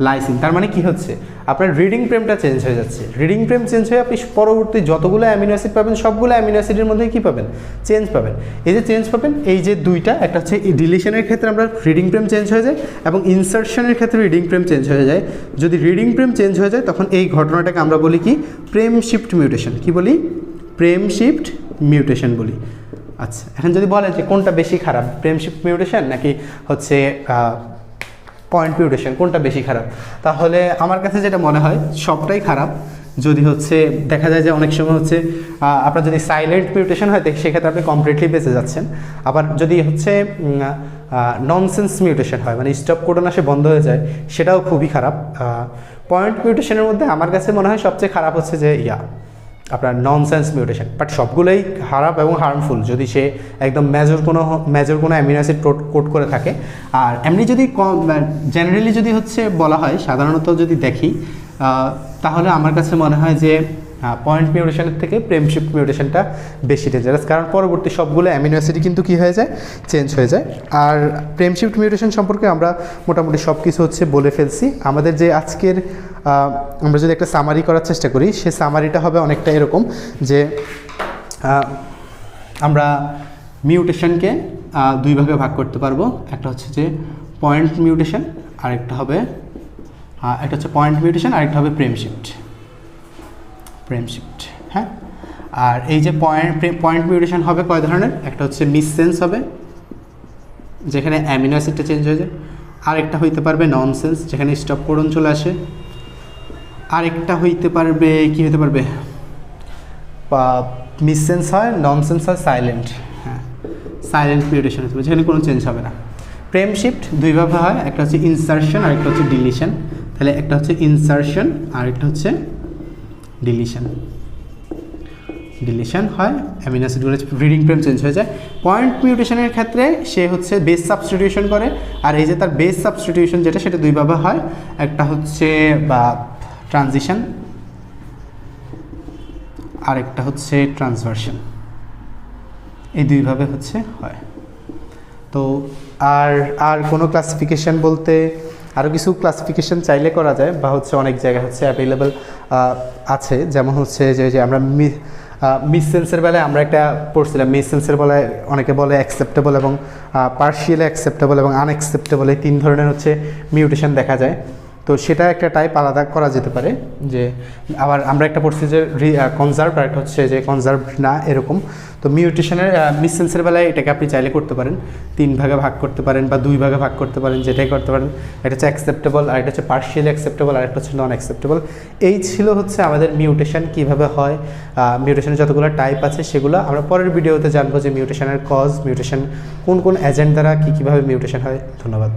লাইসিন। তার মানে কি হচ্ছে, আপনার রিডিং প্রেমটা চেঞ্জ হয়ে যাচ্ছে। রিডিং প্রেম চেঞ্জ হয়ে আপনি পরবর্তী যতগুলো অ্যামিনো অ্যাসিড পাবেন সবগুলো অ্যামিনো অ্যাসিডের মধ্যে কী পাবেন, চেঞ্জ পাবেন। এই যে চেঞ্জ পাবেন, এই যে দুইটা, একটা হচ্ছে ডিলিশনের ক্ষেত্রে আমরা রিডিং প্রেম চেঞ্জ হয়ে যায়, এবং ইনসার্শনের ক্ষেত্রে রিডিং প্রেম চেঞ্জ হয়ে যায়। যদি রিডিং প্রেম চেঞ্জ হয়ে যায় তখন এই ঘটনাটাকে আমরা বলি কি প্রেম শিফট মিউটেশন। কি বলি, প্রেম শিফট মিউটেশন বলি। আচ্ছা, এখন যদি বলেন যে কোনটা বেশি খারাপ, প্রেম শিফট মিউটেশন নাকি হচ্ছে পয়েন্ট মিউটেশন, কোনটা বেশি খারাপ, তাহলে আমার কাছে যেটা মনে হয় সবটাই খারাপ। যদি হচ্ছে দেখা যায় যে অনেক সময় হচ্ছে আপনার যদি সাইলেন্ট মিউটেশন হয় সেক্ষেত্রে আপনি কমপ্লিটলি বেঁচে যাচ্ছেন। আবার যদি হচ্ছে ননসেন্স মিউটেশন হয়, মানে স্টপ কোডন আসে বন্ধ হয়ে যায়, সেটাও খুবই খারাপ। পয়েন্ট মিউটেশনের মধ্যে আমার কাছে মনে হয় সবচেয়ে খারাপ হচ্ছে যে আপনার ননসেন্স মিউটেশন, বাট সবগুলোই খারাপ এবং হার্মফুল যদি সে একদম মেজর কোনো অ্যামিনো অ্যাসিড কোড করে থাকে। আর এমনি যদি জেনারেলি যদি হচ্ছে বলা হয়, সাধারণত যদি দেখি, তাহলে আমার কাছে মনে হয় যে পয়েন্ট মিউটেশনের থেকে প্রেম শিফট মিউটেশনটা বেশি ডেঞ্জারাস, কারণ পরবর্তী সবগুলো অ্যামিনো অ্যাসিডই কিন্তু কী হয়ে যায়, চেঞ্জ হয়ে যায়। আর প্রেম শিফট মিউটেশন সম্পর্কে আমরা মোটামুটি সব কিছু হচ্ছে বলে ফেলছি। আমাদের যে আজকের আমরা যদি একটা সামারি করার চেষ্টা করি, সে সামারিটা হবে অনেকটা এরকম যে আমরা মিউটেশনকে দুই ভাগে ভাগ করতে পারবো। একটা হচ্ছে যে পয়েন্ট মিউটেশন, আরেকটা হবে একটা হচ্ছে পয়েন্ট মিউটেশন, আরেকটা হবে প্রেম শিফট। হ্যাঁ, আর এই যে পয়েন্ট মিউটেশন হবে কয় ধরনের, একটা হচ্ছে মিসসেন্স হবে যেখানে অ্যামিনো অ্যাসিডটা চেঞ্জ হয়ে যায়, আরেকটা হইতে পারবে ননসেন্স যেখানে স্টপ কোডন চলে আসে, আরেকটা হইতে পারবে কি হইতে পারবে, মিসসেন্স হয়, ননসেন্স হয়, সাইলেন্ট। হ্যাঁ, সাইলেন্ট মিউটেশন হতে পারে, যেখানে কোনো চেঞ্জ হবে না। ফ্রেম শিফট দুইভাবে হয়, একটা হচ্ছে ইনসারশন আর একটা হচ্ছে ডিলিশন। তাহলে একটা হচ্ছে ইনসারশন আর একটা হচ্ছে ডিলিশন। ডিলিশন হয়, অ্যামিনো অ্যাসিডগুলো রিডিং ফ্রেম চেঞ্জ হয়ে যায়। পয়েন্ট মিউটেশনের ক্ষেত্রে সে হচ্ছে বেস সাবস্টিটিউশন করে, আর এই যে তার বেস সাবস্টিটিউশন যেটা সেটা দুইভাবে হয়, একটা হচ্ছে বা ট্রানজিশন আর একটা হচ্ছে ট্রান্সভার্সন, এই দুইভাবে হচ্ছে হয়। তো আর কোনো ক্লাসিফিকেশন বলতে আরও কিছু ক্লাসিফিকেশন চাইলে করা যায়, বা হচ্ছে অনেক জায়গায় হচ্ছে অ্যাভেলেবল আছে। যেমন হচ্ছে যে আমরা মিসসেন্সের বেলায় আমরা একটা পড়ছিলাম, মিসসেন্সের বেলায় অনেকে বলে অ্যাকসেপ্টেবল এবং পার্শিয়ালি অ্যাকসেপ্টেবল এবং আনঅ্যাকসেপ্টেবল, এই তিন ধরনের হচ্ছে মিউটেশন দেখা যায়। তো সেটা একটা টাইপ আলাদা করা যেতে পারে। যে আবার আমরা একটা পড়ছি যে কনজার্ভ, আর একটা হচ্ছে যে কনজার্ভ না, এরকম। তো মিউটেশনের মিসসেন্সের বেলায় এটাকে আপনি চাইলে করতে পারেন, 3 ভাগে ভাগ করতে পারেন বা 2 ভাগে ভাগ করতে পারেন, যেটাই করতে পারেন। এটা হচ্ছে অ্যাকসেপ্টেবল, আর এটা হচ্ছে পার্শিয়ালি অ্যাকসেপ্টেবল, আর একটা হচ্ছে নন অ্যাকসেপ্টেবল। এই ছিল হচ্ছে আমাদের মিউটেশন কীভাবে হয়। মিউটেশনের যতগুলো টাইপ আছে সেগুলো আমরা পরের ভিডিওতে জানবো, যে মিউটেশনের কজ, মিউটেশন কোন কোন এজেন্ট দ্বারা কীভাবে মিউটেশন হয়। ধন্যবাদ।